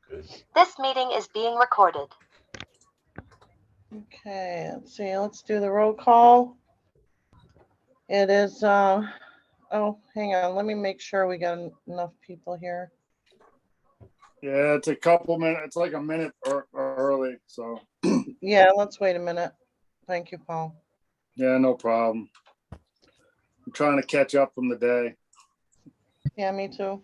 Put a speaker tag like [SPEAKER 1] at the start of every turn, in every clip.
[SPEAKER 1] This meeting is being recorded.
[SPEAKER 2] Okay, let's see, let's do the roll call. It is, oh, hang on, let me make sure we got enough people here.
[SPEAKER 3] Yeah, it's a couple minutes. It's like a minute early. So
[SPEAKER 2] Yeah, let's wait a minute. Thank you, Paul.
[SPEAKER 3] yeah, no problem. I'm trying to catch up from the day.
[SPEAKER 2] Yeah, me too.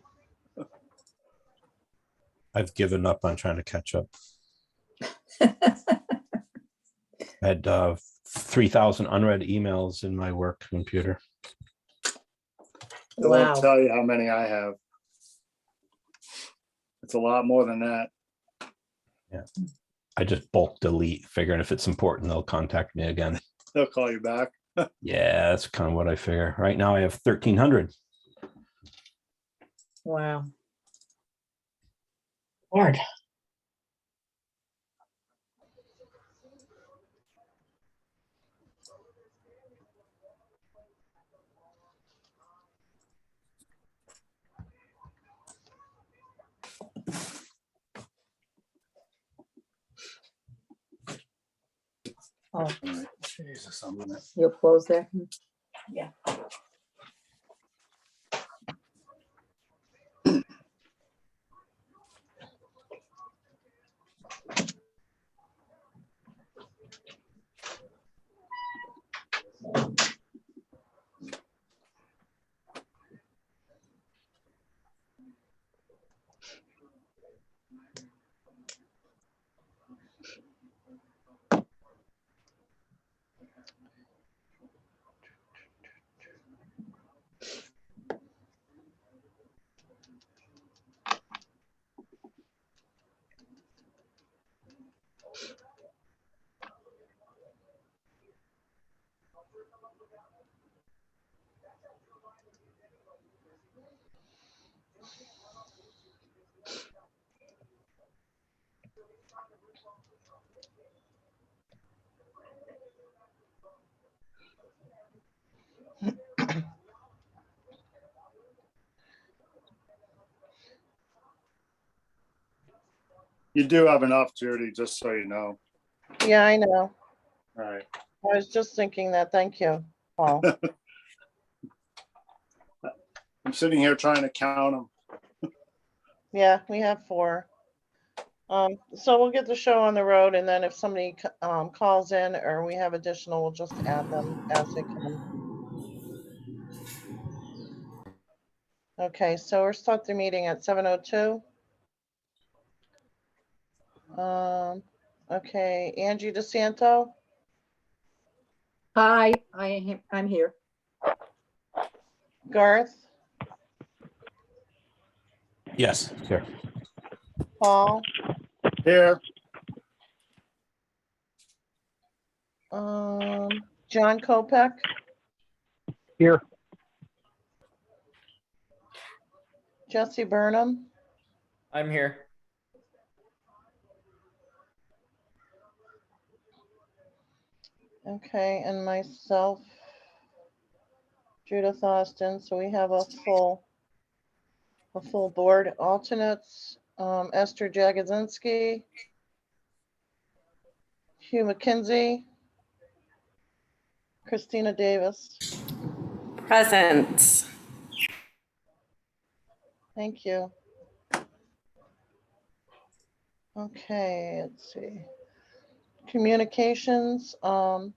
[SPEAKER 4] I've given up on trying to catch up. I had 3,000 unread emails in my work computer.
[SPEAKER 3] I won't tell you how many I have. It's a lot more than that.
[SPEAKER 4] Yeah. I just bulk delete, figuring if it's important, they'll contact me again.
[SPEAKER 3] They'll call you back.
[SPEAKER 4] Yeah, that's kind of what I figure. Right now I have 1,300.
[SPEAKER 5] Wow. Lord. Oh,
[SPEAKER 3] Jesus, I'm gonna.
[SPEAKER 5] you'll close there?
[SPEAKER 2] Yeah.
[SPEAKER 3] You do have enough, Judy, just so you know.
[SPEAKER 2] Yeah, I know.
[SPEAKER 3] All right.
[SPEAKER 2] I was just thinking that. Thank you, Paul.
[SPEAKER 3] I'm sitting here trying to count them.
[SPEAKER 2] Yeah, we have 4. So we'll get the show on the road, and then if somebody calls in or we have additional, we'll just add them as they come. Okay, so we'll start the meeting at 7:02. Okay, Angie DeSanto,
[SPEAKER 5] Hi, I'm here.
[SPEAKER 2] Garth,
[SPEAKER 4] Yes, here.
[SPEAKER 2] Paul,
[SPEAKER 3] Here,
[SPEAKER 2] John Kopek,
[SPEAKER 6] Here.
[SPEAKER 2] Jesse Burnham,
[SPEAKER 6] I'm here.
[SPEAKER 2] okay, and myself, Judith Austin. So we have a full board. Alternates, Esther Jagodzinski, Hugh McKenzie, Christina Davis.
[SPEAKER 7] Present.
[SPEAKER 2] Thank you. Okay, let's see. Communications. I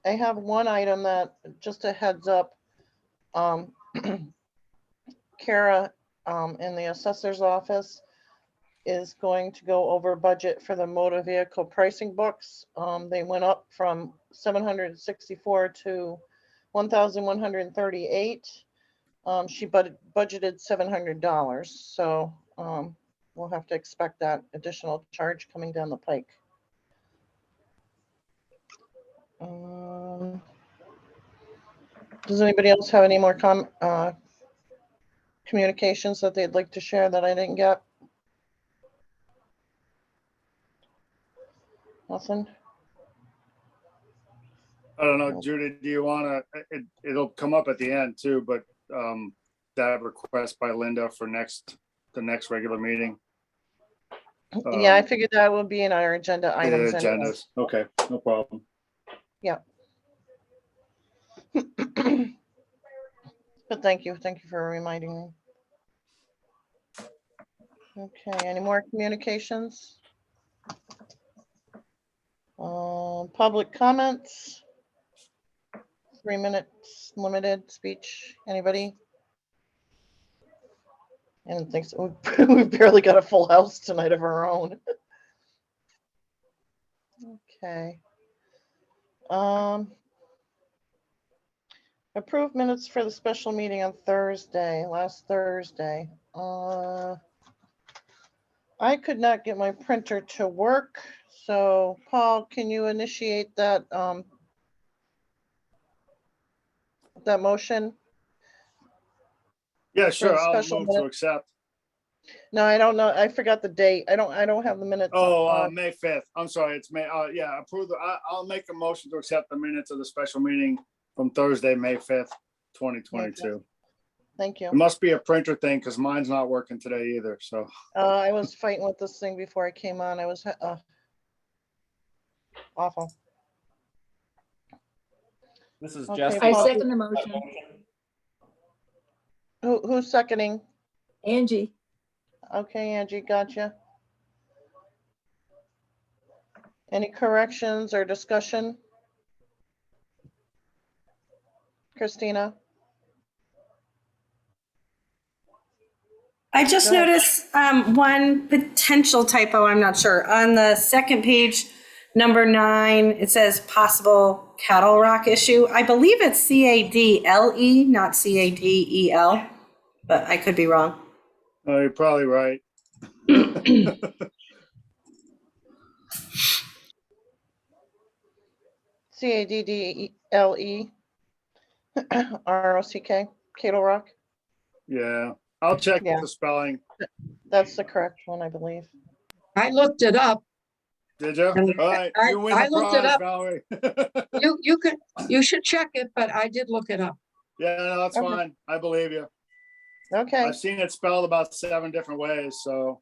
[SPEAKER 2] have one item that, just a heads up. Kara in the assessor's office is going to go over budget for the motor vehicle pricing books. They went up from 764 to 1,138. She budgeted $700, so we'll have to expect that additional charge coming down the pike. Does anybody else have any more communications that they'd like to share that I didn't get? Nothing?
[SPEAKER 3] I don't know, Judy, do you want to, it'll come up at the end too, but that request by Linda for the next regular meeting.
[SPEAKER 2] Yeah, I figured that would be in our agenda
[SPEAKER 3] the
[SPEAKER 2] items anyway.
[SPEAKER 3] agendas. Okay, no problem.
[SPEAKER 2] But thank you for reminding me. Okay, any more communications? Public comments? 3 minutes limited speech, anybody? I don't think so. We barely got a full house tonight of our own. Okay. Approved minutes for the special meeting on Thursday, last Thursday. I could not get my printer to work, so Paul, can you initiate that, that motion?
[SPEAKER 3] Yeah, sure. I'll
[SPEAKER 2] special
[SPEAKER 3] move to
[SPEAKER 2] minute.
[SPEAKER 3] accept.
[SPEAKER 2] No, I don't know. I forgot the date. I don't have the minutes.
[SPEAKER 3] Oh, May 5th. I'm sorry. It's May. Yeah, approve. I'll make a motion to accept the minutes of the special meeting from Thursday, May 5th, 2022.
[SPEAKER 2] Thank you.
[SPEAKER 3] It must be a printer thing because mine's not working today either. So
[SPEAKER 2] I was fighting with this thing before I came on. I was awful.
[SPEAKER 6] This is
[SPEAKER 2] Okay,
[SPEAKER 6] Jesse.
[SPEAKER 5] I
[SPEAKER 2] Paul.
[SPEAKER 5] second the motion.
[SPEAKER 2] Who's seconding?
[SPEAKER 5] Angie,
[SPEAKER 2] Okay, Angie, gotcha. Any corrections or discussion? Christina?
[SPEAKER 7] I just
[SPEAKER 2] Go ahead.
[SPEAKER 7] noticed one potential typo, I'm not sure. On the second page, number 9, it says possible cattle rock issue. I believe it's CADLE, not CADEL, but I could be wrong.
[SPEAKER 3] oh, you're probably right.
[SPEAKER 2] CADDLE ROCK, Cattle Rock.
[SPEAKER 3] Yeah, I'll check
[SPEAKER 2] Yeah.
[SPEAKER 3] the spelling.
[SPEAKER 2] That's the correct one, I believe.
[SPEAKER 8] I looked it up.
[SPEAKER 3] Did you?
[SPEAKER 8] And
[SPEAKER 3] All right,
[SPEAKER 8] I-
[SPEAKER 3] you win
[SPEAKER 8] I
[SPEAKER 3] the
[SPEAKER 8] looked it
[SPEAKER 3] prize,
[SPEAKER 8] up.
[SPEAKER 3] Valerie.
[SPEAKER 8] You should check it, but I did look it up.
[SPEAKER 3] Yeah, no, that's
[SPEAKER 2] Okay.
[SPEAKER 3] fine. I believe you.
[SPEAKER 2] Okay,
[SPEAKER 3] I've seen it spelled about 7 different ways, so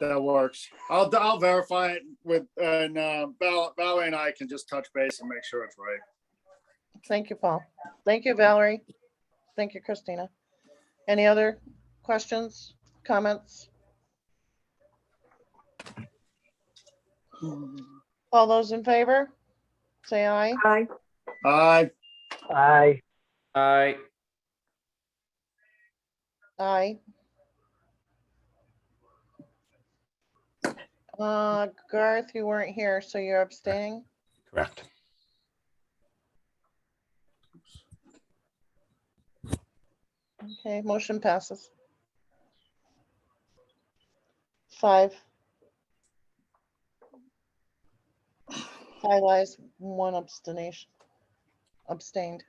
[SPEAKER 3] that works. I'll verify it with and Valerie and I can just touch base and make sure it's right.
[SPEAKER 2] thank you, Paul. Thank you, Valerie. Thank you, Christina. Any other questions, comments? All those in favor? Say aye.
[SPEAKER 5] aye.
[SPEAKER 3] Aye.
[SPEAKER 6] Aye. Aye.
[SPEAKER 2] Aye. Garth, you weren't here, so you're abstaining?
[SPEAKER 4] Correct.
[SPEAKER 2] Okay, motion passes. 5. 5 ayes, 1 abstained.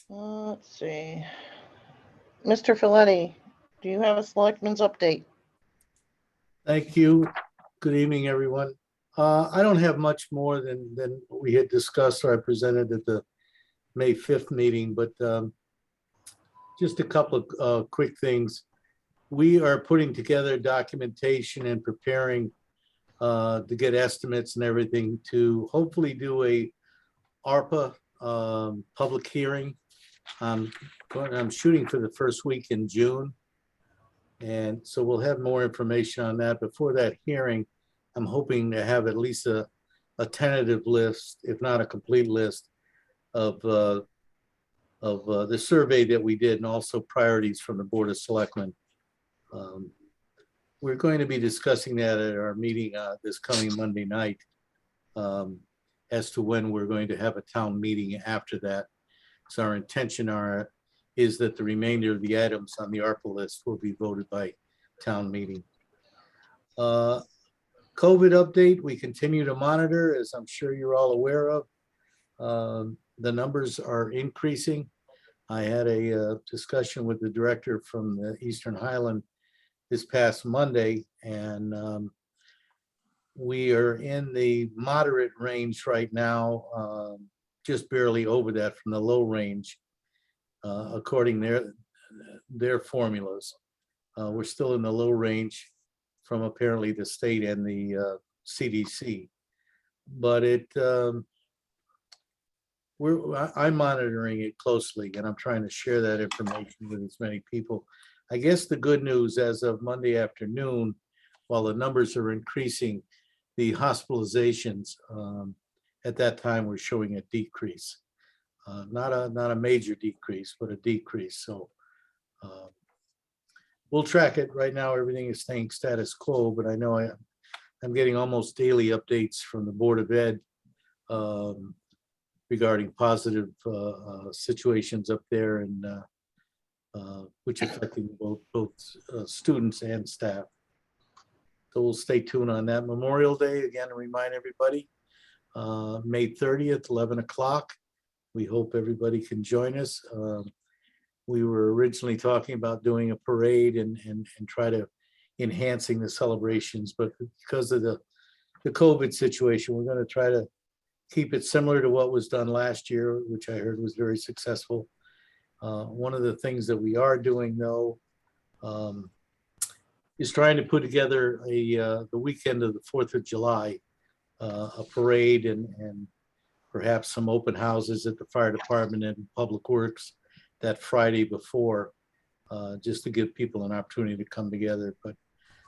[SPEAKER 2] Let's see. Mr. Folletti, do you have a selectmen's update?
[SPEAKER 9] Thank you. Good evening, everyone. I don't have much more than what we had discussed or I presented at the May 5th meeting, but just a couple of quick things. We are putting together documentation and preparing to get estimates and everything to hopefully do a ARPA public hearing. I'm shooting for the first week in June. And so we'll have more information on that. Before that hearing, I'm hoping to have at least a tentative list, if not a complete list, of the survey that we did and also priorities from the Board of Selectmen. We're going to be discussing that at our meeting this coming Monday night as to when we're going to have a town meeting after that. So our intention is that the remainder of the items on the ARPA list will be voted by town meeting. COVID update, we continue to monitor, as I'm sure you're all aware of. The numbers are increasing. I had a discussion with the director from the Eastern Highland this past Monday, and we are in the moderate range right now, just barely over that from the low range. According their formulas. We're still in the low range from apparently the state and the CDC. But I'm monitoring it closely, and I'm trying to share that information with as many people. I guess the good news as of Monday afternoon, while the numbers are increasing, the hospitalizations at that time were showing a decrease. Not a major decrease, but a decrease. So we'll track it. Right now, everything is staying status quo, but I know I'm getting almost daily updates from the Board of Ed regarding positive situations up there, and which affecting both students and staff. So we'll stay tuned on that. Memorial Day, again, to remind everybody, May 30th, 11 o'clock. We hope everybody can join us. We were originally talking about doing a parade and try to enhancing the celebrations, but because of the COVID situation, we're going to try to keep it similar to what was done last year, which I heard was very successful. One of the things that we are doing, though, is trying to put together the weekend of the 4th of July, a parade and perhaps some open houses at the fire department and public works that Friday before, just to give people an opportunity to come together. But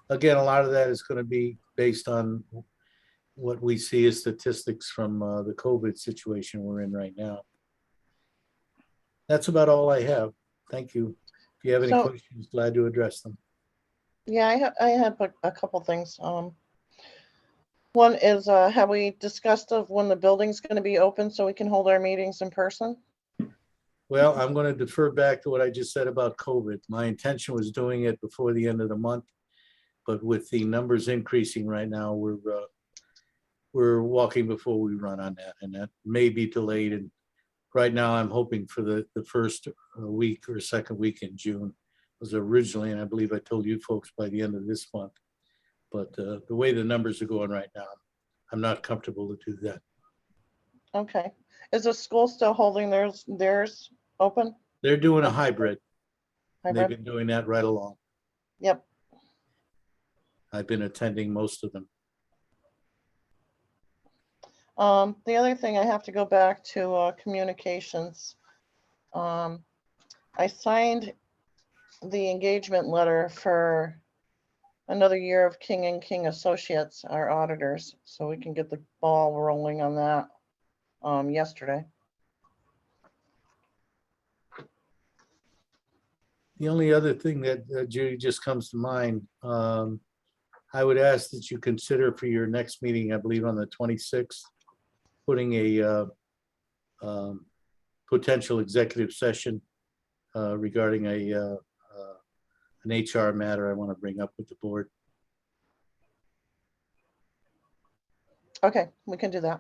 [SPEAKER 9] again, a lot of that is going to be based on what we see as statistics from the COVID situation we're in right now. That's about all I have. Thank you. If you have any questions, glad to address them.
[SPEAKER 2] Yeah, I have a couple things. One is, have we discussed of when the building's going to be open so we can hold our meetings in person?
[SPEAKER 9] Well, I'm going to defer back to what I just said about COVID. My intention was doing it before the end of the month, but with the numbers increasing right now, we're walking before we run on that, and that may be delayed. And right now, I'm hoping for the first week or second week in June was originally, and I believe I told you folks by the end of this month. But the way the numbers are going right now, I'm not comfortable to do that.
[SPEAKER 2] Okay. Is the school still holding theirs open?
[SPEAKER 9] They're doing a hybrid. They've
[SPEAKER 2] Hybrid?
[SPEAKER 9] been doing that right along.
[SPEAKER 2] Yep.
[SPEAKER 9] I've been attending most of them.
[SPEAKER 2] The other thing, I have to go back to communications. I signed the engagement letter for another year of King and King Associates, our auditors, so we can get the ball rolling on that yesterday.
[SPEAKER 9] The only other thing that Judy just comes to mind, I would ask that you consider for your next meeting, I believe on the 26th, putting a potential executive session regarding an HR matter I want to bring up with the board.
[SPEAKER 2] Okay, we can do that.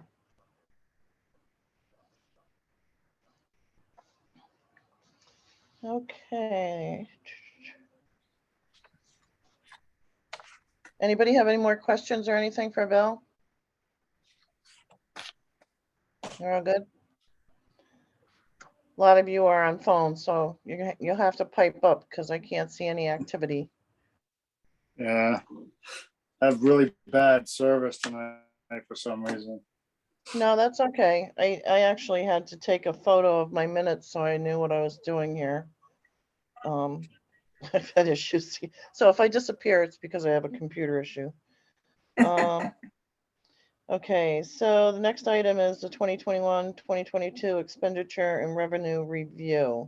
[SPEAKER 2] Okay. Anybody have any more questions or anything for Bill? You're all good? A lot of you are on phone, so you'll have to pipe up because I can't see any activity.
[SPEAKER 3] Yeah, I have really bad service tonight for some reason.
[SPEAKER 2] No, that's okay. I actually had to take a photo of my minutes so I knew what I was doing here. I've had issues. So if I disappear, it's because I have a computer issue. Okay, so the next item is the 2021-2022 expenditure and revenue review.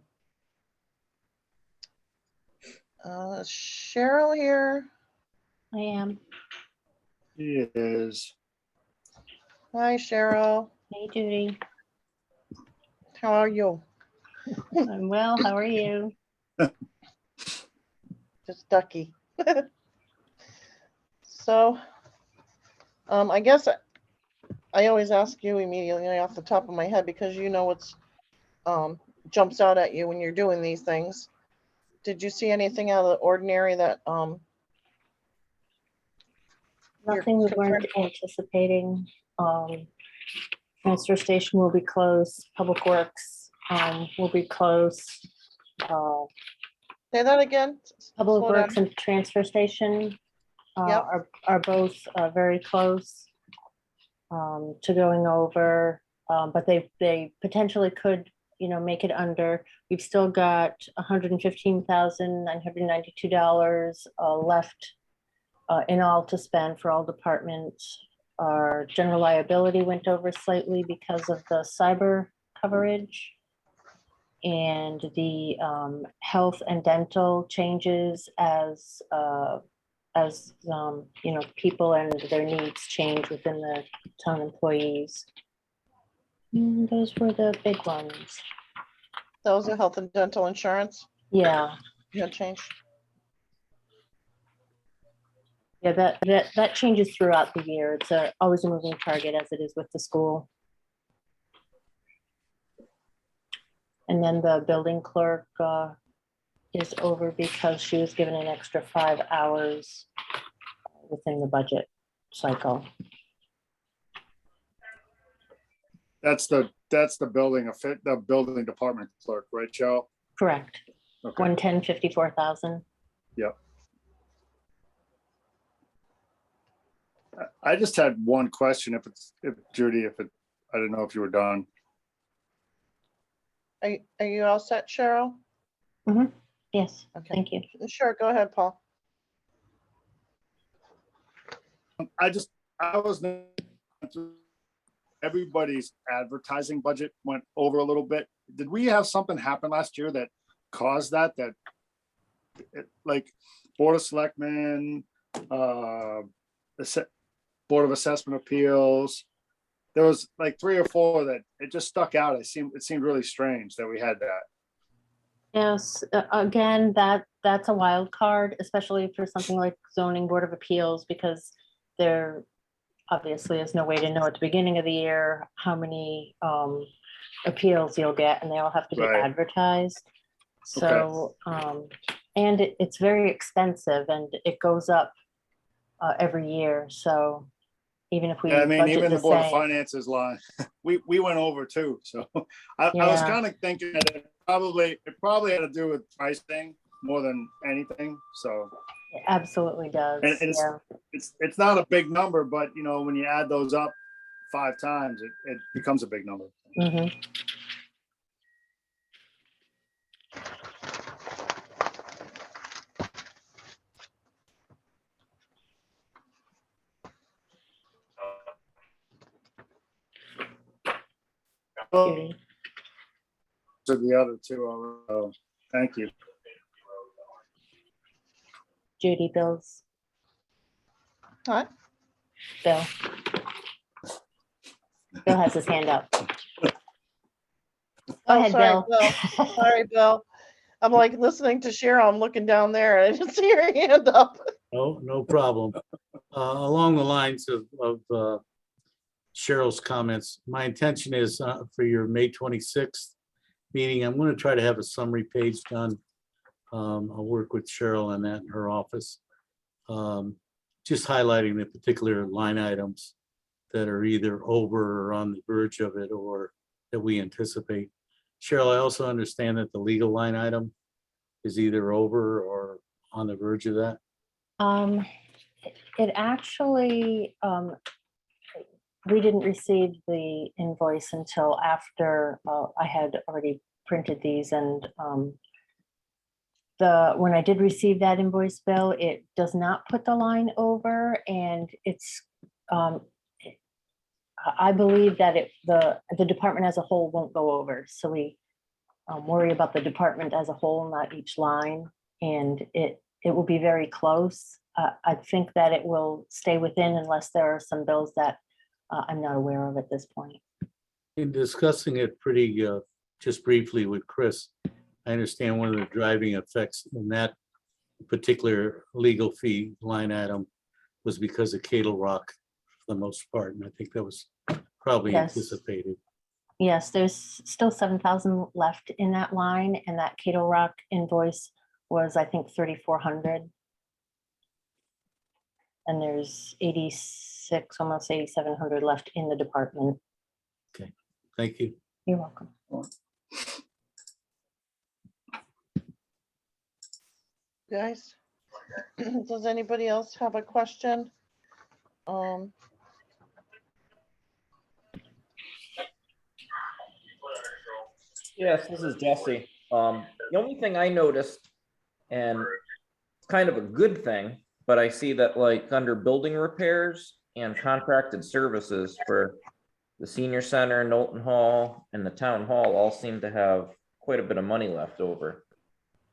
[SPEAKER 2] Is Cheryl here?
[SPEAKER 7] I am.
[SPEAKER 3] He is.
[SPEAKER 2] Hi, Cheryl.
[SPEAKER 7] Hey, Judy.
[SPEAKER 2] How are you?
[SPEAKER 7] I'm well. How are you?
[SPEAKER 2] Just ducky. So, I guess I always ask you immediately off the top of my head because you know what's jumps out at you when you're doing these things. Did you see anything out of the ordinary that
[SPEAKER 10] Nothing we weren't anticipating. Transfer station will be closed. Public Works will be closed.
[SPEAKER 2] Say that again.
[SPEAKER 10] Public
[SPEAKER 2] Slow down.
[SPEAKER 10] Works and Transfer Station
[SPEAKER 2] Yep.
[SPEAKER 10] are both very close to going over, but they potentially could, make it under. We've still got $115,992 left in all to spend for all departments. Our general liability went over slightly because of the cyber coverage. And the health and dental changes as people and their needs change within the town employees. And those were the big ones.
[SPEAKER 2] Those are health and dental insurance.
[SPEAKER 10] Yeah,
[SPEAKER 2] No change.
[SPEAKER 10] yeah, that changes throughout the year. It's always a moving target, as it is with the school. And then the building clerk is over because she was given an extra 5 hours within the budget cycle.
[SPEAKER 3] That's the building department clerk, right, Joe?
[SPEAKER 10] Correct.
[SPEAKER 3] Okay.
[SPEAKER 10] 110,54,000.
[SPEAKER 3] Yep. I just had one question. Judy, I didn't know if you were done.
[SPEAKER 2] Are you all set, Cheryl?
[SPEAKER 10] Yes,
[SPEAKER 2] Okay.
[SPEAKER 10] thank you.
[SPEAKER 2] Sure, go ahead, Paul.
[SPEAKER 3] Everybody's advertising budget went over a little bit. Did we have something happen last year that caused that like Board of Selectmen, Board of Assessment Appeals? There was like 3 or 4 that it just stuck out. It seemed really strange that we had that.
[SPEAKER 10] Yes, again, that's a wild card, especially for something like zoning board of appeals, because there obviously is no way to know at the beginning of the year how many appeals you'll get, and they all have to be
[SPEAKER 3] Right.
[SPEAKER 10] advertised. So, and it's very expensive, and it goes up every year. So even if we
[SPEAKER 3] Yeah, I mean,
[SPEAKER 10] budget
[SPEAKER 3] even the Board of
[SPEAKER 10] same,
[SPEAKER 3] Finances line, we went over too. So I was
[SPEAKER 10] Yeah.
[SPEAKER 3] kind of thinking that it probably had to do with pricing more than anything. So
[SPEAKER 10] it absolutely does.
[SPEAKER 3] and
[SPEAKER 10] Yeah.
[SPEAKER 3] it's not a big number, but when you add those up 5 times, it becomes a big number.
[SPEAKER 10] Mhm. Judy.
[SPEAKER 3] To the other 2, thank you.
[SPEAKER 10] Judy, Bill's.
[SPEAKER 2] What?
[SPEAKER 10] Bill. Bill has his hand up. Go ahead,
[SPEAKER 2] sorry,
[SPEAKER 10] Bill.
[SPEAKER 2] Sorry, Bill. I'm like listening to Cheryl. I'm looking down there and I didn't see her hand up.
[SPEAKER 9] Oh, no problem. Along the lines of Cheryl's comments, my intention is for your May 26th meeting, I'm going to try to have a summary page done. I'll work with Cheryl on that in her office. Just highlighting the particular line items that are either over or on the verge of it, or that we anticipate. Cheryl, I also understand that the legal line item is either over or on the verge of that.
[SPEAKER 10] It actually, we didn't receive the invoice until after I had already printed these, and when I did receive that invoice bill, it does not put the line over, and it's I believe that the department as a whole won't go over. So we worry about the department as a whole, not each line, and it will be very close. I think that it will stay within unless there are some bills that I'm not aware of at this point.
[SPEAKER 9] In discussing it just briefly with Chris, I understand one of the driving effects in that particular legal fee line item was because of Cattle Rock for the most part, and I think that was probably anticipated.
[SPEAKER 10] Yes, there's still 7,000 left in that line, and that Cattle Rock invoice was, I think, 3,400. And there's 86, almost 8,700 left in the department.
[SPEAKER 9] Okay, thank you.
[SPEAKER 10] You're welcome.
[SPEAKER 2] guys. Does anybody else have a question?
[SPEAKER 6] Yes, this is Jesse. The only thing I noticed, and it's kind of a good thing, but I see that like under building repairs and contracted services for the senior center, Knowlton Hall, and the town hall all seem to have quite a bit of money left over.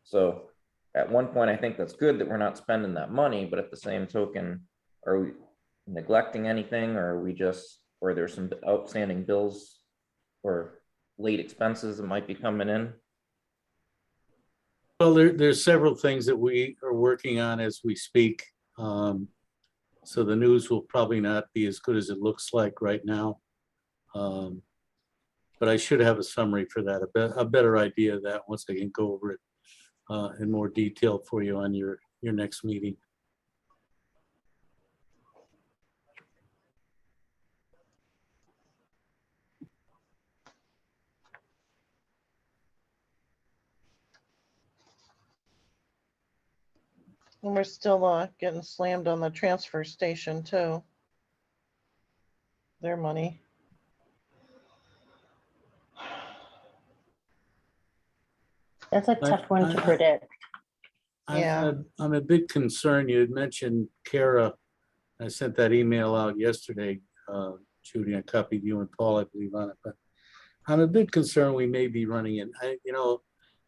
[SPEAKER 6] So at one point, I think that's good that we're not spending that money, but at the same token, are we neglecting anything, or are we just, or there's some outstanding bills or late expenses that might be coming in?
[SPEAKER 9] Well, there's several things that we are working on as we speak. So the news will probably not be as good as it looks like right now. But I should have a summary for that, a better idea of that once I can go over it in more detail for you on your next meeting.
[SPEAKER 2] And we're still getting slammed on the transfer station too. Their money.
[SPEAKER 10] That's a tough one to predict.
[SPEAKER 2] Yeah.
[SPEAKER 9] I'm a bit concerned. You had mentioned Kara. I sent that email out yesterday, Judy. I copied you and Paul, I believe, on it. But I'm a bit concerned we may be running in. I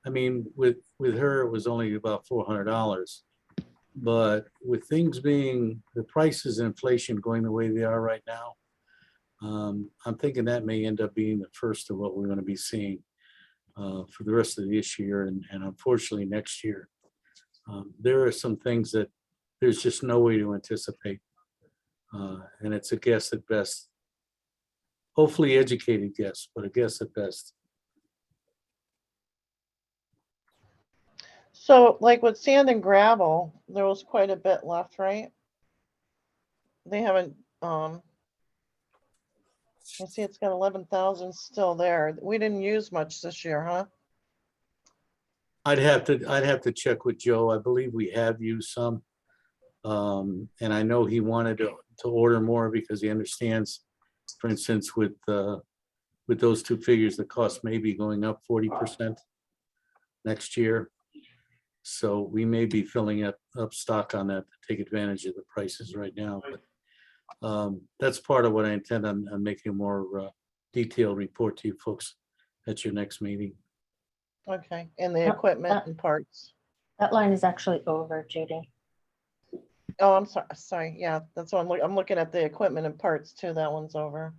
[SPEAKER 9] mean, with her, it was only about $400. But with things being, the prices and inflation going the way they are right now, I'm thinking that may end up being the first of what we're going to be seeing for the rest of this year and unfortunately next year. There are some things that there's just no way to anticipate. And it's a guess at best. Hopefully educated guess, but a guess at best.
[SPEAKER 2] So like with sand and gravel, there was quite a bit left, right? They haven't, I see it's got 11,000 still there. We didn't use much this year, huh?
[SPEAKER 9] I'd have to check with Joe. I believe we have used some. And I know he wanted to order more because he understands, for instance, with those two figures, the cost may be going up 40% next year. So we may be filling up stock on that to take advantage of the prices right now. But that's part of what I intend on making a more detailed report to you folks at your next meeting.
[SPEAKER 2] Okay, and the equipment and parts.
[SPEAKER 10] That line is actually over, Judy.
[SPEAKER 2] Oh, I'm sorry. Yeah, that's what I'm looking at the equipment and parts too. That one's over.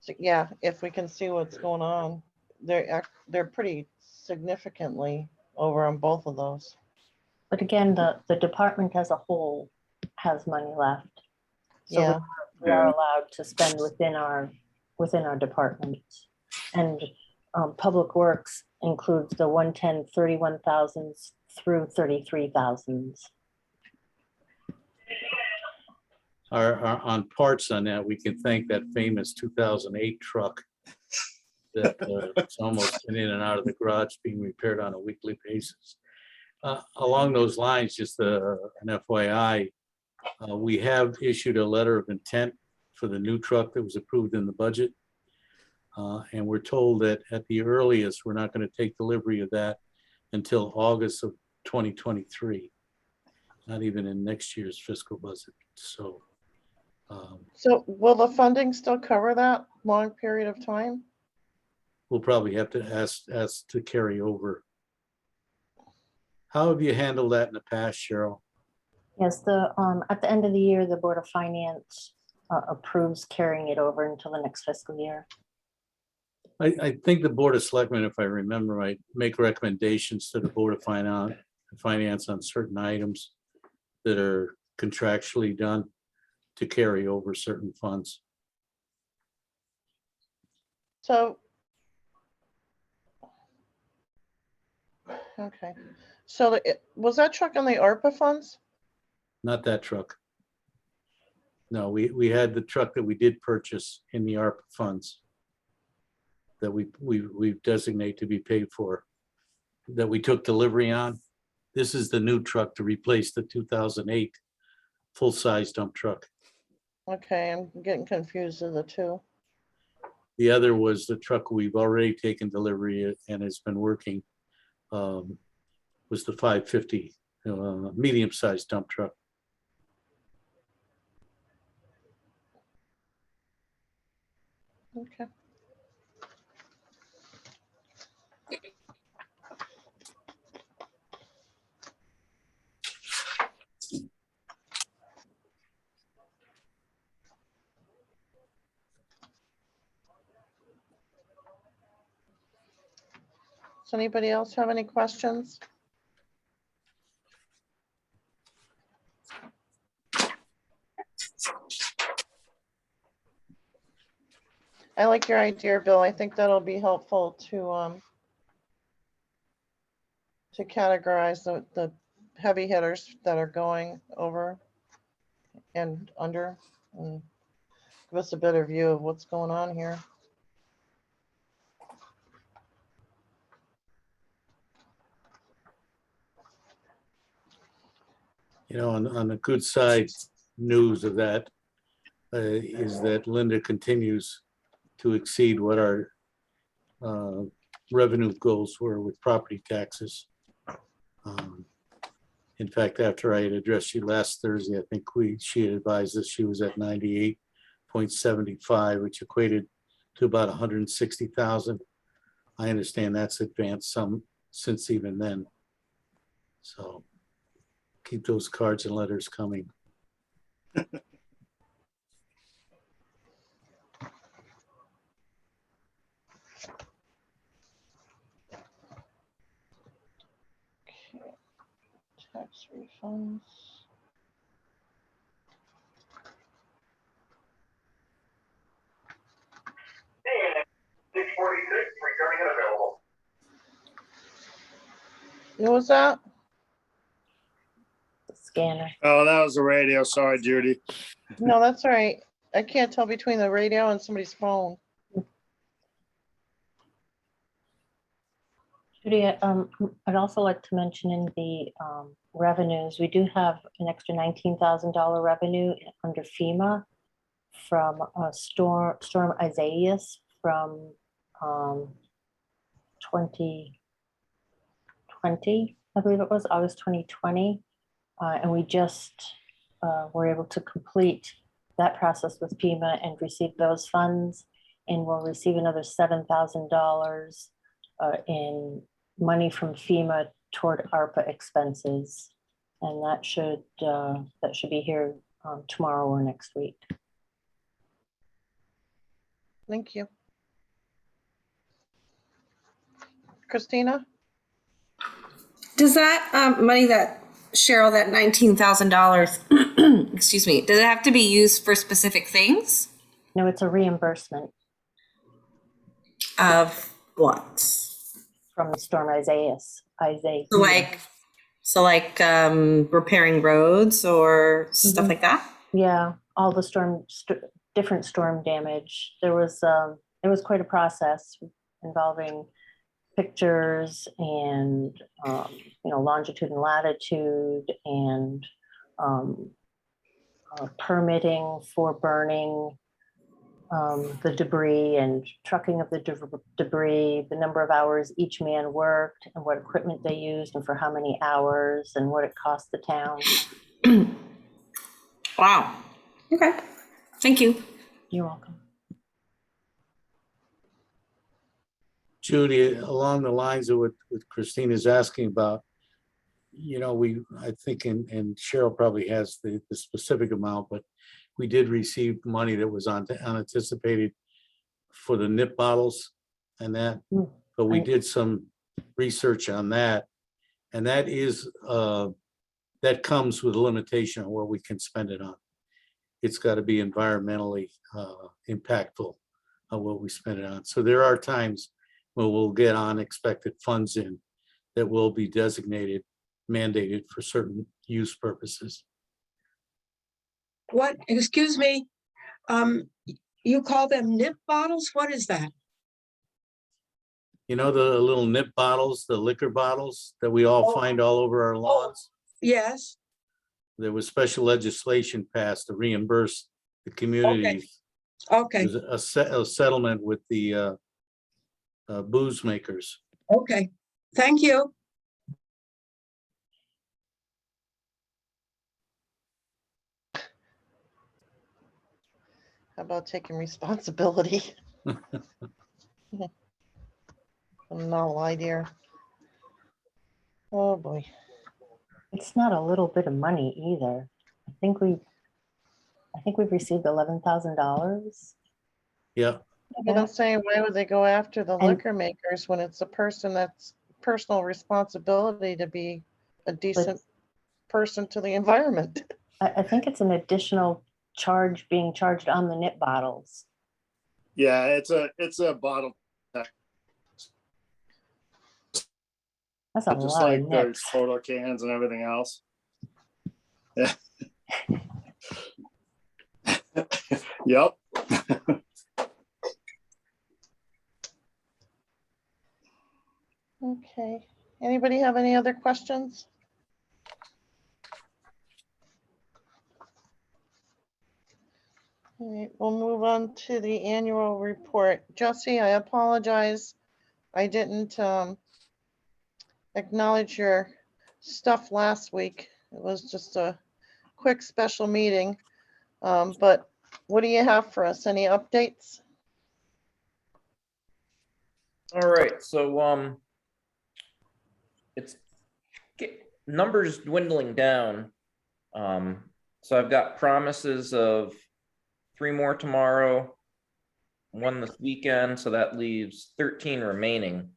[SPEAKER 2] So yeah, if we can see what's going on, they're pretty significantly over on both of those.
[SPEAKER 10] But again, the department as a whole has money left. So
[SPEAKER 2] Yeah.
[SPEAKER 10] we are allowed to spend within our department. And Public Works includes the 110, 31,000 through 33,000.
[SPEAKER 9] On parts on that, we can thank that famous 2008 truck that it's almost in and out of the garage being repaired on a weekly basis. Along those lines, just an FYI, we have issued a letter of intent for the new truck that was approved in the budget. And we're told that at the earliest, we're not going to take delivery of that until August of 2023, not even in next year's fiscal budget. So will the funding still cover that long period of time? We'll probably have to ask to carry over. How have you handled that in the past, Cheryl?
[SPEAKER 10] Yes, at the end of the year, the Board of Finance approves carrying it over until the next fiscal year.
[SPEAKER 9] I think the Board of Selectmen, if I remember right, make recommendations to the Board of Finance on certain items that are contractually done to carry over certain funds.
[SPEAKER 2] So, okay. So was that truck on the ARPA funds?
[SPEAKER 9] Not that truck. No, we had the truck that we did purchase in the ARPA funds that we designate to be paid for, that we took delivery on. This is the new truck to replace the 2008 full-size dump truck.
[SPEAKER 2] Okay, I'm getting confused of the two.
[SPEAKER 9] The other was the truck we've already taken delivery of and has been working. Was the 550 medium-sized dump truck.
[SPEAKER 2] Okay. Does anybody else have any questions? I like your idea, Bill. I think that'll be helpful to categorize the heavy hitters that are going over and under, and give us a better view of what's going on here.
[SPEAKER 9] You know, on the good side news of that is that Linda continues to exceed what our revenue goals were with property taxes. In fact, after I had addressed you last Thursday, I think she had advised us she was at 98.75, which equated to about 160,000. I understand that's advanced some since even then. So keep those cards and letters coming.
[SPEAKER 2] Tax refunds. What was that?
[SPEAKER 10] The scanner.
[SPEAKER 3] Oh, that was the radio. Sorry, Judy.
[SPEAKER 2] No, that's all right. I can't tell between the radio and somebody's phone.
[SPEAKER 10] Judy, I'd also like to mention in the revenues, we do have an extra $19,000 revenue under FEMA from Storm Isaias from 2020, I believe it was August 2020. And we just were able to complete that process with FEMA and receive those funds. And we'll receive another $7,000 in money from FEMA toward ARPA expenses. And that should be here tomorrow or next week.
[SPEAKER 2] Thank you. Christina?
[SPEAKER 7] Does that money that Cheryl, that $19,000, excuse me, does it have to be used for specific things?
[SPEAKER 10] No, it's a reimbursement
[SPEAKER 7] Of what?
[SPEAKER 10] from Storm Isaias.
[SPEAKER 7] So like repairing roads or stuff like that?
[SPEAKER 10] Yeah, all the different storm damage. It was quite a process involving pictures and longitude and latitude and permitting for burning the debris and trucking of the debris, the number of hours each man worked and what equipment they used and for how many hours and what it cost the town.
[SPEAKER 7] Wow. Okay. Thank you.
[SPEAKER 10] You're welcome.
[SPEAKER 9] Judy, along the lines of what Christina's asking about, I think, and Cheryl probably has the specific amount, but we did receive money that was unanticipated for the nip bottles and that, but we did some research on that. And that is, that comes with a limitation on what we can spend it on. It's got to be environmentally impactful on what we spend it on. So there are times when we'll get unexpected funds in that will be mandated for certain use purposes.
[SPEAKER 8] What, excuse me, you call them nip bottles? What is that?
[SPEAKER 9] You know, the little nip bottles, the liquor bottles that we all find all over our lawns?
[SPEAKER 8] Yes,
[SPEAKER 9] There was special legislation passed to reimburse the communities.
[SPEAKER 8] okay,
[SPEAKER 9] There's a settlement with the booze makers.
[SPEAKER 8] okay. Thank you.
[SPEAKER 2] How about taking responsibility? No idea. Oh, boy.
[SPEAKER 10] It's not a little bit of money either. I think we've received $11,000.
[SPEAKER 9] Yeah,
[SPEAKER 2] But I'm saying, why would they go after the
[SPEAKER 10] And-
[SPEAKER 2] liquor makers when it's a person that's personal responsibility to be a decent person to the environment?
[SPEAKER 10] I think it's an additional charge being charged on the nip bottles.
[SPEAKER 3] Yeah, it's a bottle,
[SPEAKER 10] That's a
[SPEAKER 3] just
[SPEAKER 10] lot of
[SPEAKER 3] like there's
[SPEAKER 10] nips.
[SPEAKER 3] photo cans and everything else. Yeah. Yep.
[SPEAKER 2] Okay. Anybody have any other questions? All right, we'll move on to the annual report. Jesse, I apologize. I didn't acknowledge your stuff last week. It was just a quick special meeting. But what do you have for us? Any updates?
[SPEAKER 6] All right, so it's numbers dwindling down. So I've got promises of 3 more tomorrow, 1 this weekend, so that leaves 13 remaining,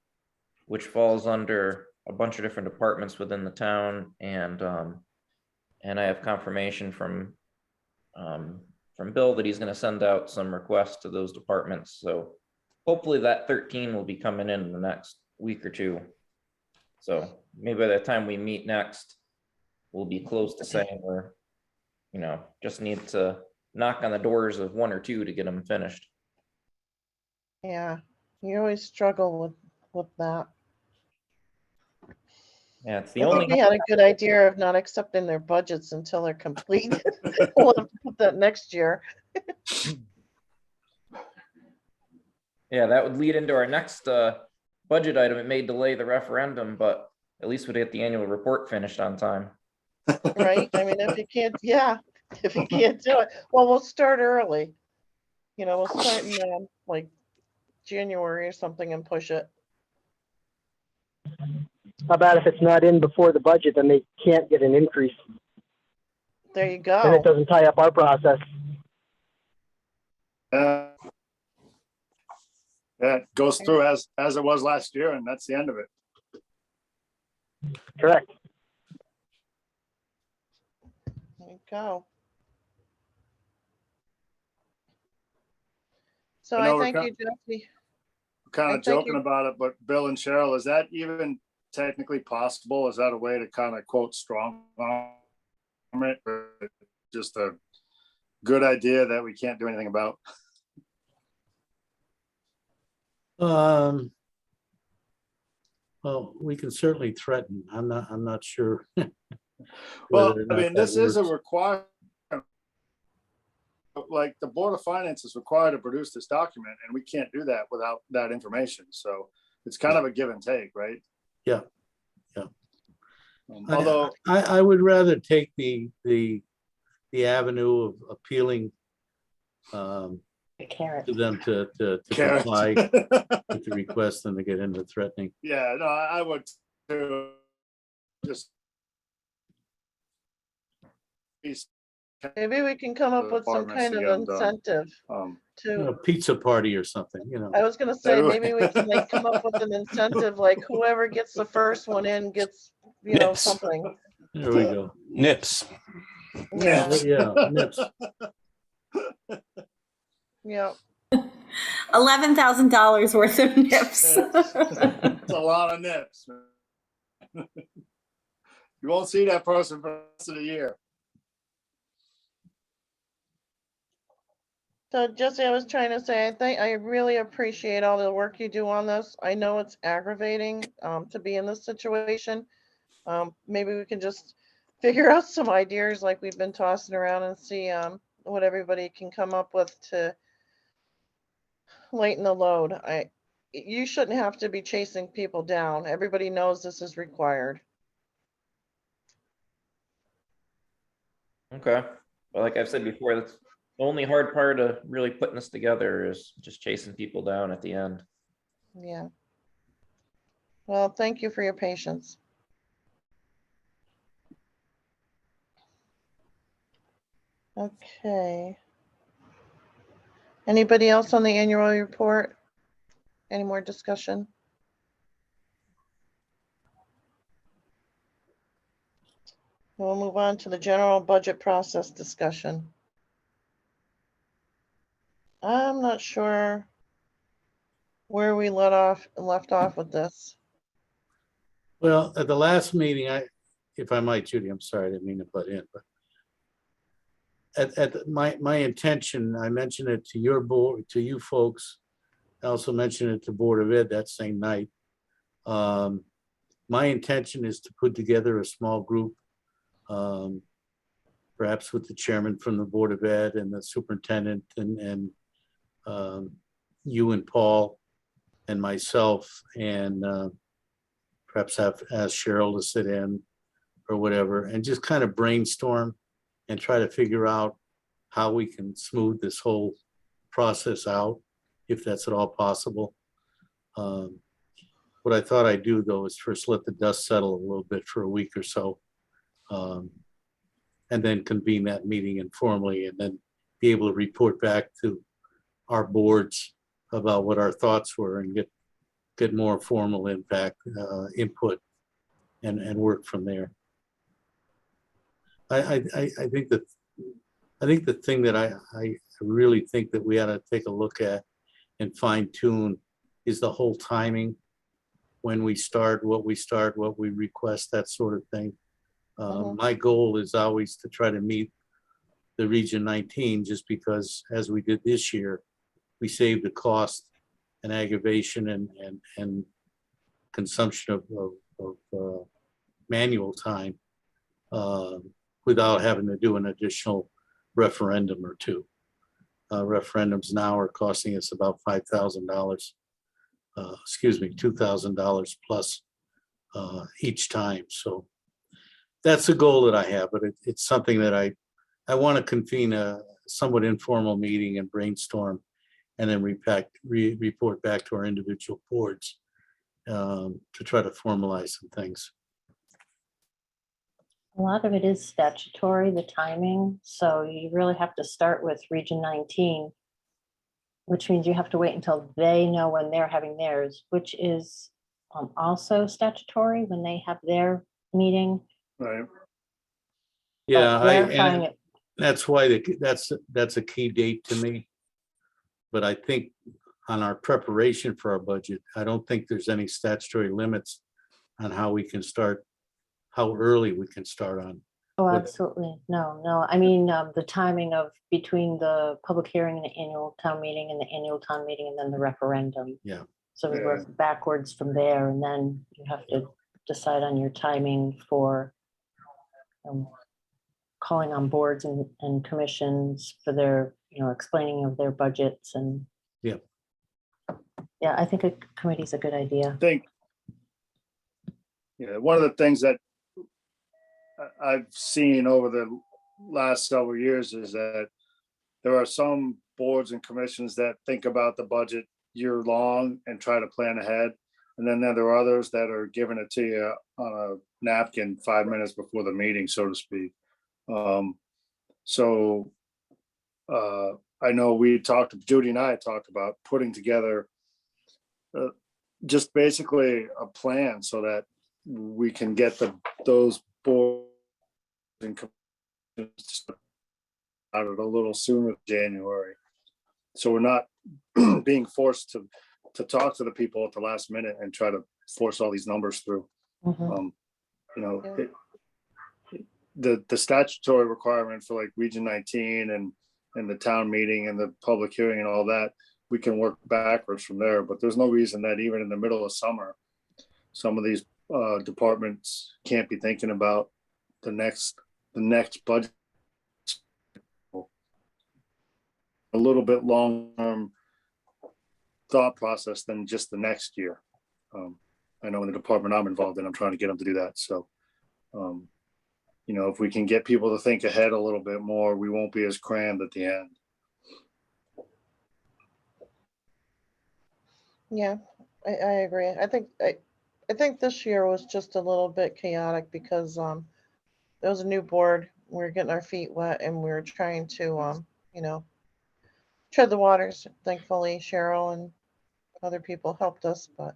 [SPEAKER 6] which falls under a bunch of different departments within the town, and I have confirmation from Bill that he's going to send out some requests to those departments. So hopefully that 13 will be coming in the next week or two. So maybe by the time we meet next, we'll be close to saying we're, just need to knock on the doors of 1 or 2 to get them finished.
[SPEAKER 2] Yeah, you always struggle with that.
[SPEAKER 6] Yeah, it's
[SPEAKER 2] I
[SPEAKER 6] the
[SPEAKER 2] think
[SPEAKER 6] only.
[SPEAKER 2] we had a good idea of not accepting their budgets until they're complete. We'll have to put that next year.
[SPEAKER 6] Yeah, that would lead into our next budget item. It may delay the referendum, but at least we'd get the annual report finished on time.
[SPEAKER 2] Right? I mean, if you can't, yeah, if you can't do it, well, we'll start early. We'll start in like January or something and push it.
[SPEAKER 11] How about if it's not in before the budget, then they can't get an increase?
[SPEAKER 2] There you
[SPEAKER 11] Then it
[SPEAKER 2] go.
[SPEAKER 11] doesn't tie up our process.
[SPEAKER 3] Yeah, it goes through as it was last year, and that's the end of it.
[SPEAKER 11] Correct.
[SPEAKER 2] There you go. So
[SPEAKER 3] I know
[SPEAKER 2] I
[SPEAKER 3] we're
[SPEAKER 2] thank you, Jesse.
[SPEAKER 3] Kind
[SPEAKER 2] I
[SPEAKER 3] of
[SPEAKER 2] think
[SPEAKER 3] joking about it, but Bill and Cheryl, is that even technically possible? Is that a way to kind of quote strong arm it, or just a good idea that we can't do anything about?
[SPEAKER 9] well, we can certainly threaten. I'm not sure.
[SPEAKER 3] Well,
[SPEAKER 9] whether or
[SPEAKER 3] I
[SPEAKER 9] not
[SPEAKER 3] mean,
[SPEAKER 9] that
[SPEAKER 3] this is a
[SPEAKER 9] works.
[SPEAKER 3] requirement. Like the Board of Finance is required to produce this document, and we can't do that without that information. So it's kind of a give and take, right?
[SPEAKER 9] Yeah. Yeah.
[SPEAKER 3] Although,
[SPEAKER 9] I would rather take the avenue of appealing
[SPEAKER 10] The carrot.
[SPEAKER 9] to them to
[SPEAKER 3] Carrot.
[SPEAKER 9] comply with the request than to get into threatening.
[SPEAKER 3] Yeah, no, I would too. Just
[SPEAKER 2] Maybe we can come up with some kind of incentive to,
[SPEAKER 9] Pizza party or something,
[SPEAKER 2] I was gonna say, maybe we can like come up with an incentive, like whoever gets the first one in gets,
[SPEAKER 4] Nips.
[SPEAKER 2] something.
[SPEAKER 9] There we go.
[SPEAKER 4] Nips.
[SPEAKER 2] Yeah,
[SPEAKER 9] Yeah, nips.
[SPEAKER 2] yeah.
[SPEAKER 7] $11,000 worth of nips.
[SPEAKER 3] It's a lot of nips. You won't see that person for the rest of the year.
[SPEAKER 2] So Jesse, I was trying to say, I really appreciate all the work you do on this. I know it's aggravating to be in this situation. Maybe we can just figure out some ideas like we've been tossing around and see what everybody can come up with to lighten the load. You shouldn't have to be chasing people down. Everybody knows this is required.
[SPEAKER 6] Okay, well, like I've said before, that's the only hard part of really putting this together is just chasing people down at the end.
[SPEAKER 2] Yeah. Well, thank you for your patience. Okay. Anybody else on the annual report? Any more discussion? We'll move on to the general budget process discussion. I'm not sure where we left off with this.
[SPEAKER 9] Well, at the last meeting, if I might, Judy, I'm sorry, I didn't mean to butt in, but my intention, I mentioned it to your board, to you folks. I also mentioned it to Board of Ed that same night. My intention is to put together a small group, perhaps with the chairman from the Board of Ed and the superintendent and you and Paul and myself, and perhaps ask Cheryl to sit in or whatever, and just kind of brainstorm and try to figure out how we can smooth this whole process out, if that's at all possible. What I thought I'd do, though, is first let the dust settle a little bit for a week or so, and then convene that meeting informally, and then be able to report back to our boards about what our thoughts were and get more formal input and work from there. I think the thing that I really think that we ought to take a look at and fine tune is the whole timing, when we start, what we request, that sort of thing. My goal is always to try to meet the Region 19, just because, as we did this year, we saved the cost and aggravation and consumption of manual time without having to do an additional referendum or two. Referendums now are costing us about $5,000, $2,000 plus each time. So that's a goal that I have, but it's something that I want to convene a somewhat informal meeting and brainstorm, and then report back to our individual boards to try to formalize some things.
[SPEAKER 10] A lot of it is statutory, the timing, so you really have to start with Region 19, which means you have to wait until they know when they're having theirs, which is also statutory when they have their meeting.
[SPEAKER 3] Right.
[SPEAKER 9] Yeah,
[SPEAKER 10] Verifying it.
[SPEAKER 9] that's why that's a key date to me. But I think on our preparation for our budget, I don't think there's any statutory limits on how we can start, how early we can start on.
[SPEAKER 10] Oh, absolutely. No. I mean, the timing of between the public hearing and the annual town meeting and the annual town meeting and then the referendum.
[SPEAKER 9] Yeah.
[SPEAKER 10] So we work backwards from there, and then you have to decide on your timing for calling on boards and commissions for their, explaining of their budgets and.
[SPEAKER 9] Yeah.
[SPEAKER 10] Yeah, I think a committee's a good idea.
[SPEAKER 3] I think, one of the things that I've seen over the last several years is that there are some boards and commissions that think about the budget year long and try to plan ahead. And then there are others that are giving it to you on a napkin 5 minutes before the meeting, so to speak. I know Judy and I talked about putting together just basically a plan so that we can get those boards and commissions out a little sooner than January. So we're not being forced to talk to the people at the last minute and try to force all these numbers through. The statutory requirement for like Region 19 and and the town meeting and the public hearing and all that, we can work backwards from there. But there's no reason that even in the middle of summer, some of these departments can't be thinking about the next budget a little bit long-term thought process than just the next year. I know in the department I'm involved in, I'm trying to get them to do that. So, you know, if we can get people to think ahead a little bit more, we won't be as crammed at the end.
[SPEAKER 2] Yeah, I agree. I think this year was just a little bit chaotic because there was a new board. We were getting our feet wet and we were trying to you know, tread the waters. Thankfully, Cheryl and other people helped us, but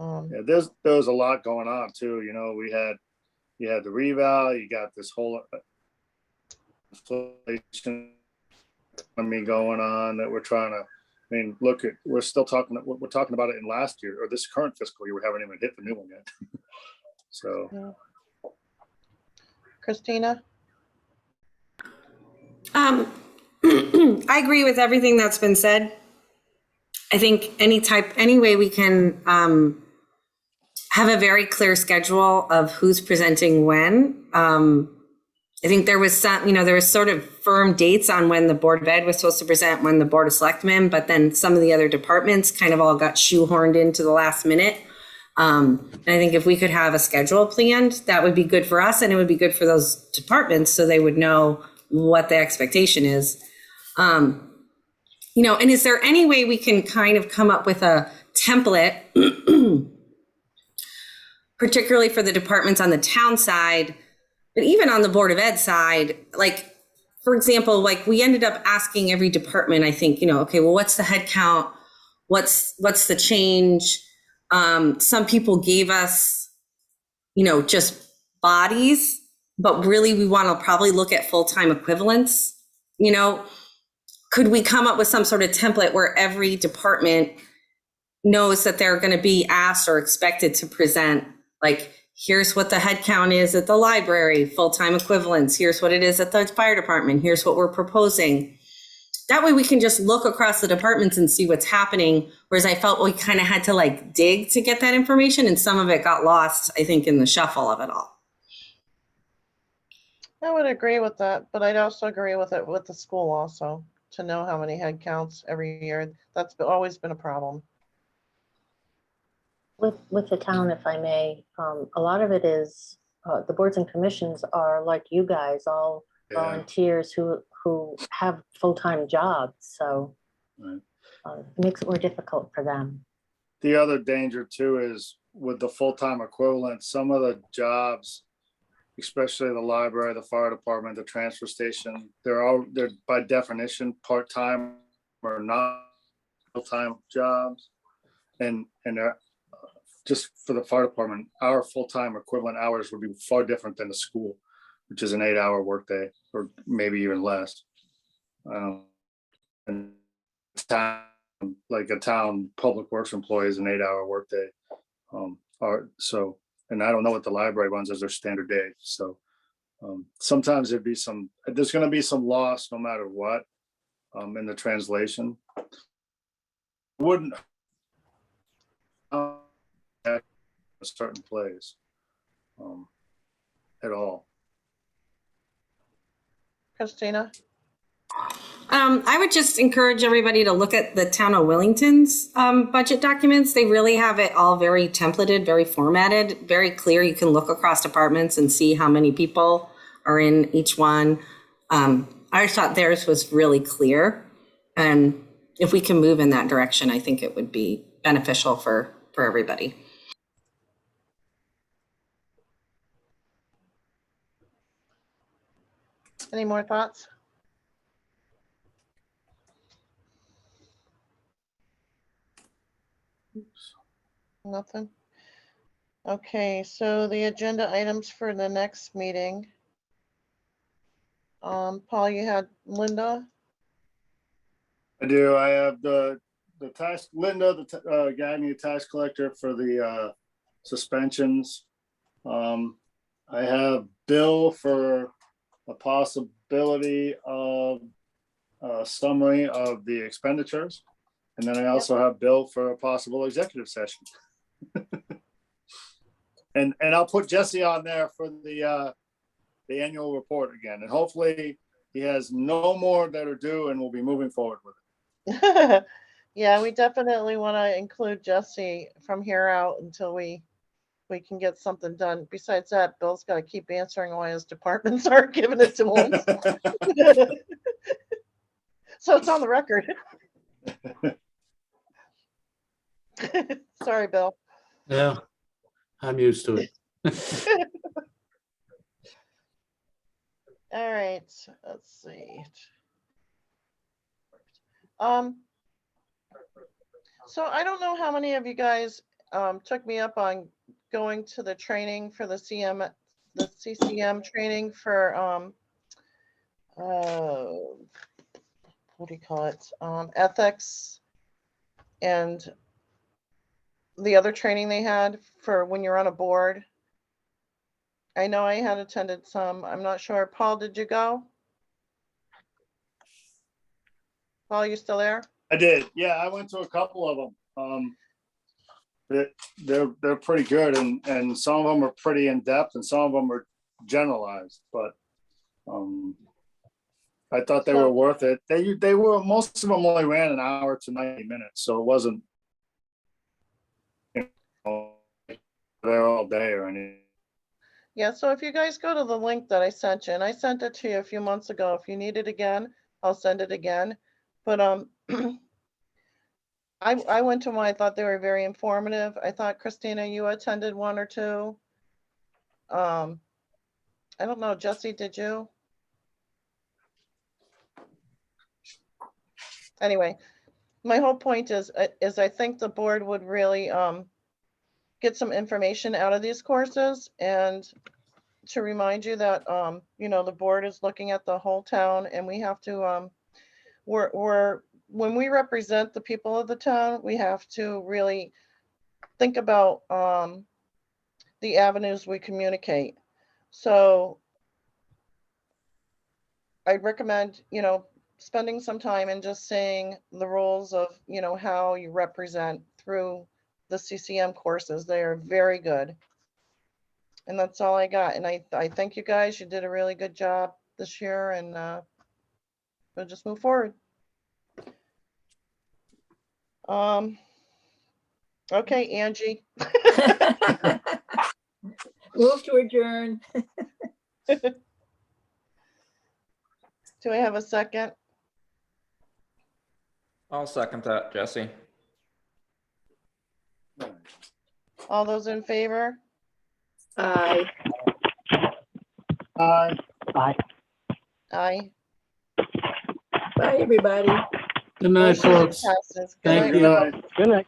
[SPEAKER 3] Yeah, there was a lot going on too. You know, you had the reval, you got this whole inflation going on that we're trying to. I mean, look at we're talking about it in last year or this current fiscal year. We haven't even hit the new one yet. So,
[SPEAKER 2] yeah. Christina.
[SPEAKER 7] I agree with everything that's been said. I think any way we can have a very clear schedule of who's presenting when. I think there was sort of firm dates on when the Board of Ed was supposed to present, when the Board of Selectmen, but then some of the other departments kind of all got shoehorned into the last minute. And I think if we could have a schedule planned, that would be good for us and it would be good for those departments so they would know what the expectation is. You know, and is there any way we can kind of come up with a template, particularly for the departments on the town side, but even on the Board of Ed side, like, for example, like we ended up asking every department, I think, you know, okay, well, what's the head count? What's the change? Some people gave us, you know, just bodies, but really we want to probably look at full-time equivalents. You know, could we come up with some sort of template where every department knows that they're going to be asked or expected to present, like, here's what the head count is at the library, full-time equivalents, here's what it is at the fire department, here's what we're proposing. That way we can just look across the departments and see what's happening. Whereas I felt we kind of had to like dig to get that information and some of it got lost, I think, in the shuffle of it all.
[SPEAKER 2] I would agree with that, but I'd also agree with it with the school also, to know how many head counts every year. That's always been a problem.
[SPEAKER 10] With the town, if I may, a lot of it is the boards and commissions are like you guys, all volunteers who have full-time jobs. So
[SPEAKER 3] right.
[SPEAKER 10] It makes it more difficult for them.
[SPEAKER 3] The other danger too is with the full-time equivalent, some of the jobs, especially the library, the fire department, the transfer station, they're by definition part-time or not full-time jobs. And just for the fire department, our full-time equivalent hours would be far different than the school, which is an 8-hour workday or maybe even less. And time, like a town public works employee is an 8-hour workday. And I don't know what the library runs as their standard day. So sometimes there's going to be some loss no matter what in the translation. Wouldn't a certain place at all.
[SPEAKER 2] Christina?
[SPEAKER 7] I would just encourage everybody to look at the town of Wellington's budget documents. They really have it all very templated, very formatted, very clear. You can look across departments and see how many people are in each one. I thought theirs was really clear. And if we can move in that direction, I think it would be beneficial for everybody.
[SPEAKER 2] Any more thoughts? Nothing? Okay, so the agenda items for the next meeting. Paul, you had Linda?
[SPEAKER 3] I do. I have the tax, Linda, the Gagny tax collector for the suspensions. I have Bill for a possibility of a summary of the expenditures. And then I also have Bill for a possible executive session. And I'll put Jesse on there for the annual report again, and hopefully he has no more that are due and we'll be moving forward with it.
[SPEAKER 2] Yeah, we definitely want to include Jesse from here out until we can get something done. Besides that, Bill's got to keep answering why his departments aren't giving it to him. So it's on the record. Sorry, Bill.
[SPEAKER 9] Yeah, I'm used to it.
[SPEAKER 2] All right, let's see. So I don't know how many of you guys took me up on going to the training for the CCM training for what do you call it? Ethics and the other training they had for when you're on a board. I know I had attended some. I'm not sure. Paul, did you go? Paul, you still there?
[SPEAKER 3] I did. Yeah, I went to a couple of them. They're pretty good, and some of them are pretty in depth, and some of them are generalized. But I thought they were worth it. They were, most of them only ran an hour to 90 minutes, so it wasn't, you know, there all day or anything.
[SPEAKER 2] Yeah, so if you guys go to the link that I sent you, and I sent it to you a few months ago, if you need it again, I'll send it again. But I went to one. I thought they were very informative. I thought, Christina, you attended one or two. I don't know, Jesse, did you? Anyway, my whole point is I think the board would really get some information out of these courses, and to remind you that you know, the board is looking at the whole town, and we have to when we represent the people of the town, we have to really think about the avenues we communicate. So I'd recommend, you know, spending some time and just saying the rules of, you know, how you represent through the CCM courses. They are very good. And that's all I got. And I thank you guys. You did a really good job this year, and we'll just move forward. Okay, Angie.
[SPEAKER 5] Move to adjourn.
[SPEAKER 2] Do I have a second?
[SPEAKER 6] I'll second that, Jesse.
[SPEAKER 2] All those in favor?
[SPEAKER 5] Aye.
[SPEAKER 11] Bye.
[SPEAKER 2] Aye.
[SPEAKER 5] Bye, everybody.
[SPEAKER 9] Good night,
[SPEAKER 2] Motion
[SPEAKER 9] folks.
[SPEAKER 2] passes. Good
[SPEAKER 9] Thank
[SPEAKER 2] night.
[SPEAKER 9] you.
[SPEAKER 11] Good night.